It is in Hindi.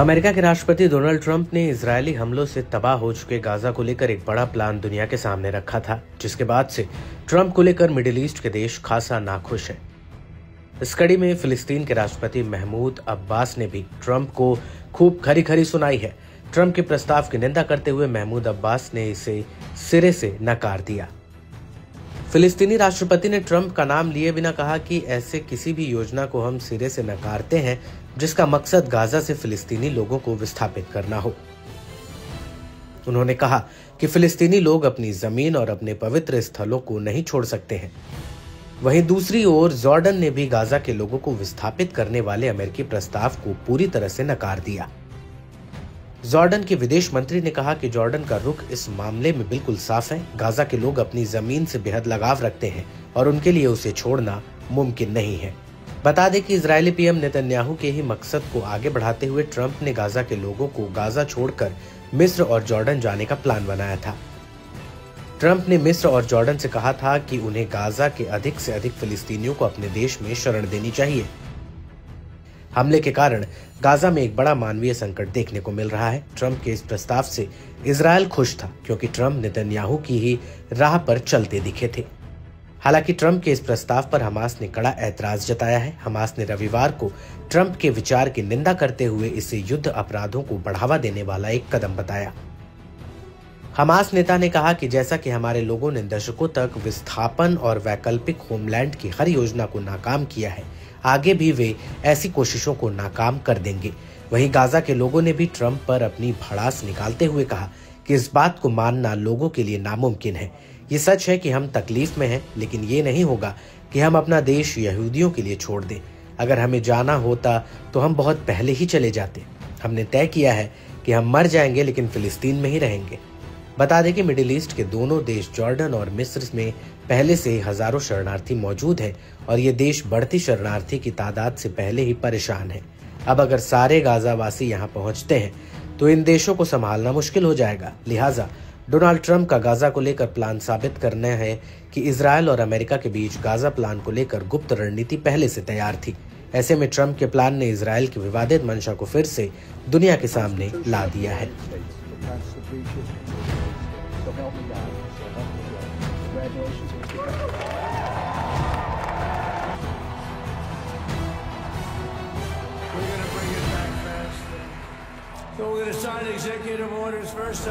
अमेरिका के राष्ट्रपति डोनाल्ड ट्रंप ने इजरायली हमलों से तबाह हो चुके गाजा को लेकर एक बड़ा प्लान दुनिया के सामने रखा था, जिसके बाद से ट्रंप को लेकर मिडिल ईस्ट के देश खासा नाखुश है। इस कड़ी में फिलिस्तीन के राष्ट्रपति महमूद अब्बास ने भी ट्रंप को खूब खरी खरी सुनाई है। ट्रंप के प्रस्ताव की निंदा करते हुए महमूद अब्बास ने इसे सिरे से नकार दिया। फिलिस्तीनी राष्ट्रपति ने ट्रंप का नाम लिए बिना कहा कि ऐसे किसी भी योजना को हम सिरे से नकारते हैं जिसका मकसद गाजा से फिलिस्तीनी लोगों को विस्थापित करना हो। उन्होंने कहा कि फिलिस्तीनी लोग अपनी जमीन और अपने पवित्र स्थलों को नहीं छोड़ सकते हैं। वहीं दूसरी ओर जॉर्डन ने भी गाजा के लोगों को विस्थापित करने वाले अमेरिकी प्रस्ताव को पूरी तरह से नकार दिया। जॉर्डन के विदेश मंत्री ने कहा कि जॉर्डन का रुख इस मामले में बिल्कुल साफ है। गाजा के लोग अपनी जमीन से बेहद लगाव रखते हैं और उनके लिए उसे छोड़ना मुमकिन नहीं है। बता दें कि इजरायली पीएम नेतन्याहू के ही मकसद को आगे बढ़ाते हुए ट्रंप ने गाजा के लोगों को गाजा छोड़कर मिस्र और जॉर्डन जाने का प्लान बनाया था। ट्रंप ने मिस्र और जॉर्डन से कहा था कि उन्हें गाजा के अधिक से अधिक फिलिस्तीनियों को अपने देश में शरण देनी चाहिए। हमले के कारण गाजा में एक बड़ा मानवीय संकट देखने को मिल रहा है। ट्रंप के इस प्रस्ताव से इजरायल खुश था क्योंकि ट्रंप नेतन्याहू की ही राह पर चलते दिखे थे। हालांकि ट्रंप के इस प्रस्ताव पर हमास ने कड़ा ऐतराज जताया है। हमास ने रविवार को ट्रंप के विचार की निंदा करते हुए इसे युद्ध अपराधों को बढ़ावा देने वाला एक कदम बताया। हमास नेता ने कहा कि जैसा कि हमारे लोगों ने दशकों तक विस्थापन और वैकल्पिक होमलैंड की हर योजना को नाकाम किया है, आगे भी वे ऐसी कोशिशों को नाकाम कर देंगे। वहीं गाजा के लोगों ने भी ट्रंप पर अपनी भड़ास निकालते हुए कहा कि इस बात को मानना लोगों के लिए नामुमकिन है। ये सच है कि हम तकलीफ में हैं, लेकिन ये नहीं होगा कि हम अपना देश यहूदियों के लिए छोड़ दें। अगर हमें जाना होता तो हम बहुत पहले ही चले जाते। हमने तय किया है कि हम मर जाएंगे लेकिन फिलिस्तीन में ही रहेंगे। बता दें कि मिडिल ईस्ट के दोनों देश जॉर्डन और मिस्र में पहले से हजारों शरणार्थी मौजूद हैं और ये देश बढ़ती शरणार्थी की तादाद से पहले ही परेशान है। अब अगर सारे गाजावासी यहाँ पहुँचते हैं तो इन देशों को संभालना मुश्किल हो जाएगा। लिहाजा डोनाल्ड ट्रंप का गाजा को लेकर प्लान साबित करना है कि इजरायल और अमेरिका के बीच गाजा प्लान को लेकर गुप्त रणनीति पहले से तैयार थी। ऐसे में ट्रंप के प्लान ने इजरायल की विवादित मंशा को फिर से दुनिया के सामने ला दिया है। So we're going to sign executive orders first.